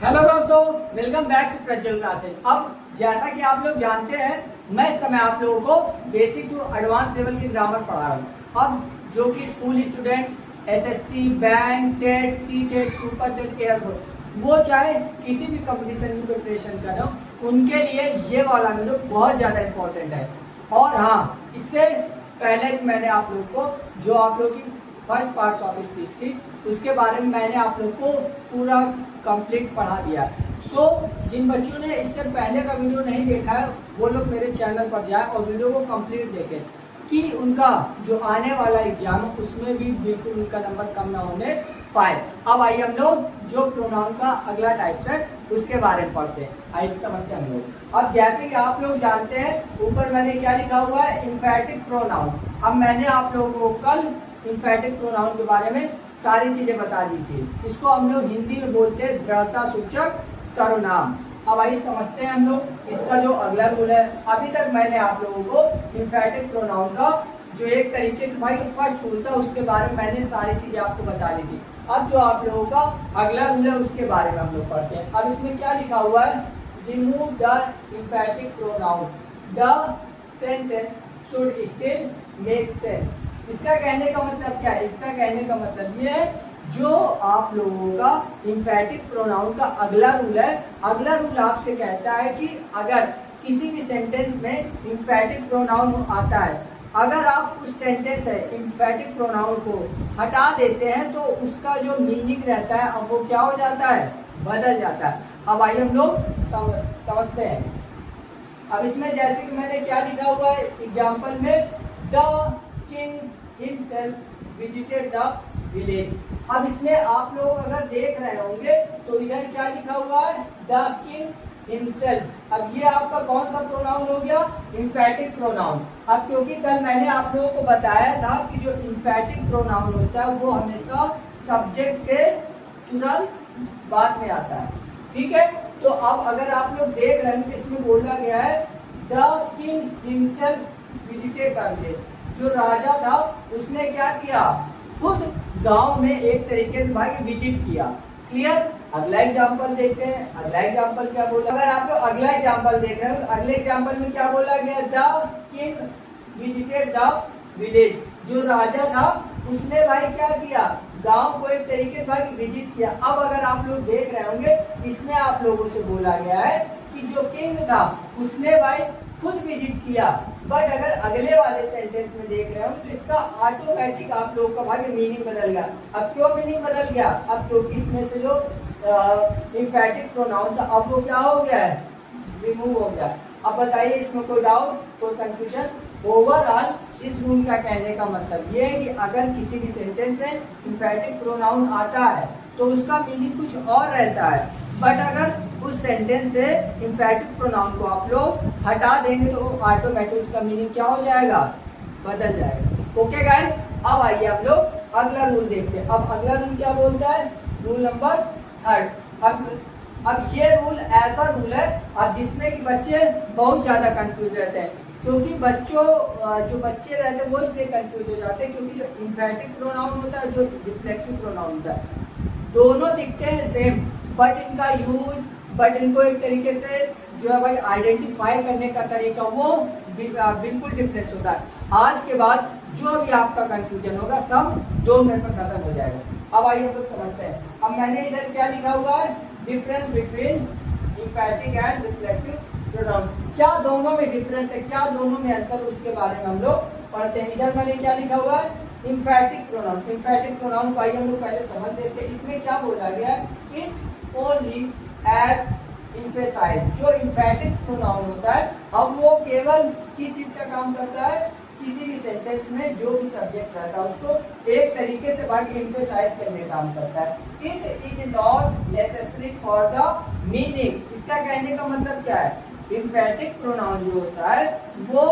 Hello दोस्तों, welcome back to Prajwal classes. अब जैसा कि आप लोग जानते हैं, मैं इस समय आप लोगों को बेसिक टू एडवांस लेवल की ग्रामर पढ़ा रहा हूँ। अब जो कि school student SSC, bank, TET, C TET, super TET, air force, वो चाहे किसी भी कंपटीशन की प्रिपरेशन कर रहे हो, उनके लिए ये वाला वीडियो बहुत ज़्यादा इम्पोर्टेंट है। और हाँ, इससे पहले मैंने आप लोग को जो आप लोग की फर्स्ट पार्ट्स ऑफ स्पीच थी, उसके बारे में मैंने आप लोग को पूरा कंप्लीट पढ़ा दिया। सो जिन बच्चों ने इससे पहले का वीडियो नहीं देखा है, वो लोग मेरे चैनल पर जाएं और वीडियो को कंप्लीट देखें कि उनका जो आने वाला एग्जाम है उसमें भी बिल्कुल उनका नंबर कम ना होने पाए। अब आइए हम लोग जो प्रोनाउन का अगला टाइप्स है उसके बारे में पढ़ते हैं। आइए समझते हैं हम लोग। अब जैसे कि आप लोग जानते हैं, ऊपर मैंने क्या लिखा हुआ है, इम्फेटिक प्रोनाउन। अब मैंने आप लोगों को कल इम्फेटिक प्रोनाउन के बारे में सारी चीजें बता दी थी। इसको हम लोग हिंदी में बोलते हैं दृढ़ता सूचक सर्वनाम। अब आइए समझते हैं हम लोग इसका जो अगला रूल है। अभी तक मैंने आप लोगों को इम्फेटिक प्रोनाउन का जो एक तरीके से भाई फर्स्ट रूल था उसके बारे में मैंने सारी चीजें आपको बता दी थी। अब जो आप लोगों का अगला रूल है उसके बारे में हम लोग पढ़ते हैं। अब इसमें क्या लिखा हुआ है, remove the emphatic pronoun, the sentence should still make sense. इसका कहने का मतलब क्या है? इसका कहने का मतलब ये है, जो आप लोगों का इम्फेटिक प्रोनाउन का अगला रूल है, अगला रूल आपसे कहता है कि अगर किसी भी सेंटेंस में इम्फेटिक प्रोनाउन आता है, अगर आप उस सेंटेंस है इम्फेटिक प्रोनाउन को हटा देते हैं तो उसका जो मीनिंग रहता है अब वो क्या हो जाता है, बदल जाता है। अब आइए हम लोग समझते हैं। अब इसमें जैसे कि मैंने क्या लिखा हुआ है एग्जाम्पल में, the king himself visited the village. अब इसमें आप लोग अगर देख रहे होंगे तो इधर क्या लिखा हुआ है, द किंग हिमसेल्फ। अब ये आपका कौन सा प्रोनाउन हो गया, इम्फेटिक प्रोनाउन। अब क्योंकि कल मैंने आप लोगों को बताया था कि जो इम्फेटिक प्रोनाउन होता है वो हमेशा सब्जेक्ट के तुरंत बाद में आता है, ठीक है। तो अब अगर आप लोग देख रहे हैं तो इसमें बोला गया है the king himself visited the village. जो राजा था उसने क्या किया, खुद गांव में एक तरीके से भाई विजिट किया। क्लियर। अगला एग्जांपल देखते हैं। अगला एग्जांपल क्या बोला, अगर आप लोग अगला एग्जांपल देख रहे हो, अगले एग्जांपल में क्या बोला गया, the king visited the village. जो राजा था उसने भाई क्या किया, गांव को एक तरीके से भाई विजिट किया। अब अगर आप लोग देख रहे होंगे, इसमें आप लोगों से बोला गया है कि जो किंग था उसने भाई खुद विजिट किया। बट अगर अगले वाले सेंटेंस में देख रहे हो तो इसका ऑटोमेटिक आप लोग का भाई मीनिंग बदल गया। अब क्यों मीनिंग बदल गया, अब क्योंकि इसमें से जो इम्फेटिक प्रोनाउन था अब वो क्या हो गया है, रिमूव हो गया। अब बताइए इसमें कोई डाउट, कोई कंफ्यूजन? ओवरऑल इस रूल का कहने का मतलब ये है कि अगर किसी भी सेंटेंस में इम्फेटिक प्रोनाउन आता है तो उसका मीनिंग कुछ और रहता है। बट अगर उस सेंटेंस से इम्फेटिक प्रोनाउन को आप लोग हटा देंगे तो ऑटोमेटिक उसका मीनिंग क्या हो जाएगा, बदल जाएगा। ओके गाइस, अब आइए हम लोग अगला रूल देखते हैं। अब अगला रूल क्या बोलता है, रूल नंबर 3। अब ये रूल ऐसा रूल है अब जिसमें कि बच्चे बहुत ज्यादा कंफ्यूज रहते हैं, क्योंकि बच्चों जो बच्चे रहते हैं वो इसलिए कंफ्यूज हो जाते हैं क्योंकि जो इम्फेटिक प्रोनाउन होता है, जो रिफ्लेक्सिव प्रोनाउन होता है, दोनों दिखते हैं सेम, बट इनका यूज, बट इनको एक तरीके से जो है भाई आइडेंटिफाई करने का तरीका वो बिल्कुल डिफरेंस होता है। आज के बाद जो भी आपका कंफ्यूजन होगा सब 2 मिनट में खत्म हो जाएगा। अब आइए हम लोग समझते हैं। अब मैंने इधर क्या लिखा हुआ है, difference between emphatic and reflexive pronoun. क्या दोनों में डिफरेंस है, क्या दोनों में अंतर, उसके बारे में हम लोग पढ़ते हैं। इधर मैंने क्या लिखा हुआ है, इम्फेटिक प्रोनाउन। इम्फेटिक प्रोनाउन को आइए हम लोग पहले समझ लेते हैं। इसमें क्या बोला गया है, इट ओनली एज इम्फेसाइज। जो इम्फेटिक प्रोनाउन होता है अब वो केवल किस चीज का काम करता है, किसी भी सेंटेंस में जो भी सब्जेक्ट रहता है उसको एक तरीके से बाकी एम्फेसाइज करने का काम करता है। It is not necessary for the meaning. इसका कहने का मतलब क्या है, इम्फेटिक प्रोनाउन जो होता है वो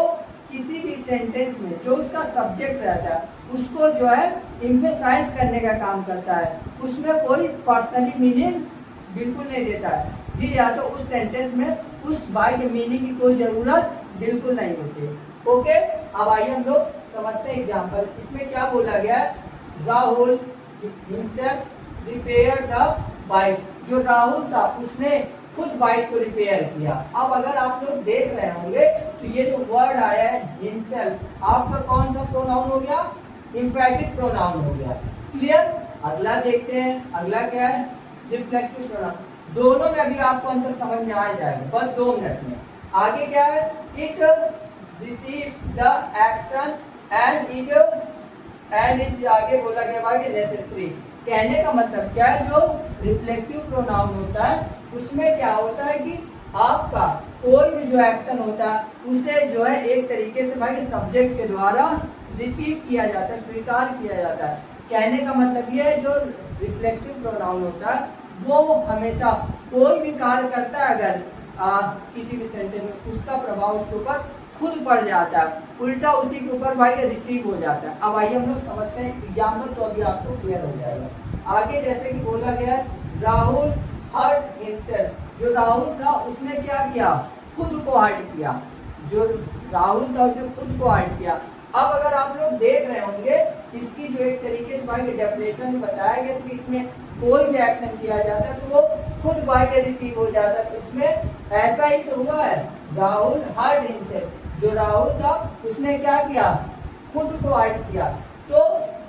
किसी भी सेंटेंस में जो उसका सब्जेक्ट रहता है उसको जो है एम्फेसाइज करने का काम करता है, उसमें कोई पर्सनली मीनिंग बिल्कुल नहीं देता है। फिर या तो उस सेंटेंस में उस बाय के मीनिंग की कोई जरूरत बिल्कुल नहीं होती। ओके, अब आइए हम लोग समझते हैं एग्जांपल। इसमें क्या बोला गया है, Rahul himself repair the bike. जो राहुल था उसने खुद बाइक को रिपेयर किया। अब अगर आप लोग देख रहे होंगे तो ये जो वर्ड आया है हिमसेल्फ, आपका कौन सा प्रोनाउन हो गया? इंफैटिक प्रोनाउन हो गया। क्लियर? अगला देखते हैं, अगला क्या है? Reflexive pronoun. दोनों में अभी आपको अंतर समझ में आ जाएगा बस 2 मिनट में। आगे क्या है? It receives the action and is आगे बोला गया भाई नेसेसरी। कहने का मतलब क्या है? जो रिफ्लेक्सिव प्रोनाउन होता है उसमें क्या होता है कि आपका कोई भी जो एक्शन होता है उसे जो है एक तरीके से भाई सब्जेक्ट के द्वारा रिसीव किया जाता है, स्वीकार किया जाता है। कहने का मतलब ये है जो रिफ्लेक्सिव प्रोनाउन होता है वो हमेशा कोई भी कार्य करता है अगर किसी भी सेंटेंस में उसका प्रभाव उसके ऊपर खुद पड़ जाता है, उल्टा उसी के ऊपर भाई रिसीव हो जाता है। अब आइए हम लोग समझते हैं एग्जाम्पल, तो अभी आपको क्लियर हो जाएगा। आगे जैसे कि बोला गया है राहुल हर्ट हिमसेल्फ। जो राहुल था उसने क्या किया? खुद को हर्ट किया। जो राहुल था उसने खुद को हर्ट किया। अब अगर आप लोग देख रहे होंगे इसकी जो एक तरीके से भाई डेफिनेशन बताया गया कि इसमें कोई भी एक्शन किया जाता है तो वो खुद भाई रिसीव हो जाता है। तो इसमें ऐसा ही तो हुआ है, राहुल हर्ट हिमसेल्फ। जो राहुल था उसने क्या किया? खुद को हर्ट किया। तो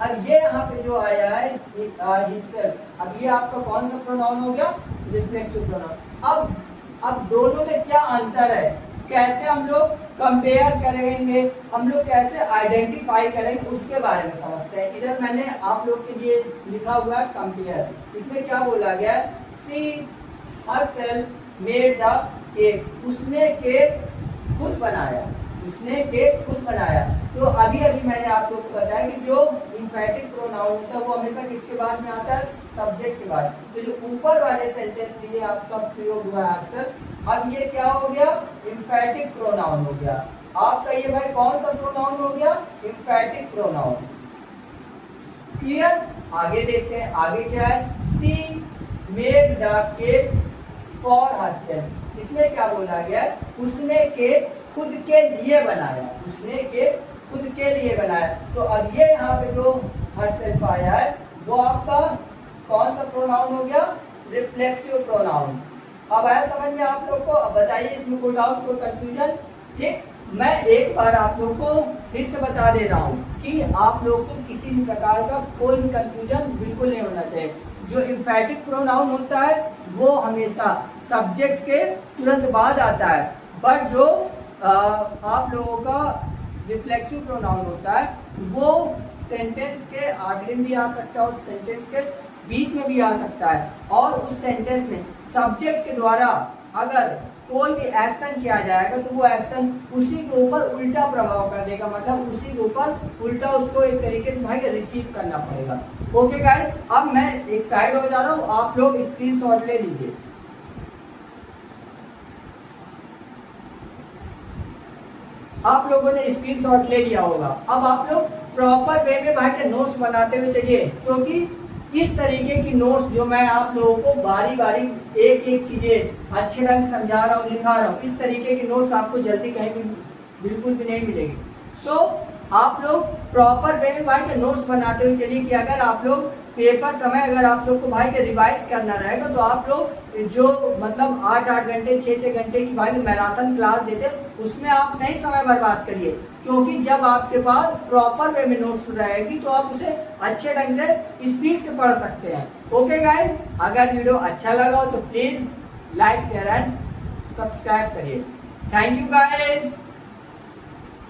अब ये यहाँ पे जो आया है हिमसेल्फ, अब ये आपका कौन सा प्रोनाउन हो गया? Reflexive pronoun. अब दोनों में क्या अंतर है, कैसे हम लोग कंपेयर करेंगे, हम लोग कैसे आइडेंटिफाई करेंगे, उसके बारे में समझते हैं। इधर मैंने आप लोग के लिए लिखा हुआ है कंपेयर। इसमें क्या बोला गया है? सी हरसेल्फ मेड द केक। उसने केक खुद बनाया, उसने केक खुद बनाया। तो अभी मैंने आप लोग को बताया कि जो इंफैटिक प्रोनाउन होता है वो हमेशा किसके बाद में आता है? सब्जेक्ट के बाद। तो जो ऊपर वाले सेंटेंस के लिए आपका प्रयोग हुआ है अक्सर। अब ये क्या हो गया? इंफैटिक प्रोनाउन हो गया। आपका ये भाई कौन सा प्रोनाउन हो गया? इंफैटिक प्रोनाउन। क्लियर? आगे देखते हैं, आगे क्या है? सी made the cake for herself. इसमें क्या बोला गया है? उसने केक खुद के लिए बनाया, उसने केक खुद के लिए बनाया। तो अब ये यहाँ पे जो हरसेल्फ आया है वो आपका कौन सा प्रोनाउन हो गया? Reflexive pronoun. अब आया समझ में आप लोग को? अब बताइए इसमें कोई डाउट, कोई कंफ्यूजन? ठीक, मैं एक बार आप लोग को फिर से बता दे रहा हूँ कि आप लोग को किसी भी प्रकार का कोई भी कंफ्यूजन बिल्कुल नहीं होना चाहिए। जो इंफैटिक प्रोनाउन होता है वो हमेशा सब्जेक्ट के तुरंत बाद आता है, बट जो आप लोगों का रिफ्लेक्सिव प्रोनाउन होता है वो सेंटेंस के आखिर में भी आ सकता है और सेंटेंस के बीच में भी आ सकता है। और उस सेंटेंस में सब्जेक्ट के द्वारा अगर कोई भी एक्शन किया जाएगा तो वो एक्शन उसी के ऊपर उल्टा प्रभाव कर देगा, मतलब उसी के ऊपर उल्टा उसको एक तरीके से भाई रिसीव करना पड़ेगा। ओके गाइस, अब मैं एक साइड हो जा रहा हूँ, आप लोग स्क्रीनशॉट ले लीजिए। आप लोगों ने स्क्रीनशॉट ले लिया होगा। अब आप लोग प्रॉपर वे में भाई के नोट्स बनाते हुए चलिए, क्योंकि इस तरीके की नोट्स जो मैं आप लोगों को बारी बारी एक एक चीजें अच्छे ढंग से समझा रहा हूँ, लिखा रहा हूँ, इस तरीके की नोट्स आपको जल्दी कहीं भी बिल्कुल भी नहीं मिलेगी। सो आप लोग प्रॉपर वे में भाई के नोट्स बनाते हुए चलिए कि अगर आप लोग पेपर समय अगर आप लोग को भाई के रिवाइज करना रहेगा तो आप लोग जो मतलब 8-8 घंटे 6-6 घंटे की भाई मैराथन क्लास देते उसमें आप नहीं समय बर्बाद करिए, क्योंकि जब आपके पास प्रॉपर वे में नोट्स रहेगी तो आप उसे अच्छे ढंग से स्पीड से पढ़ सकते हैं। ओके गाइस, अगर वीडियो अच्छा लगा हो तो please like share and subscribe करिए। Thank you guys.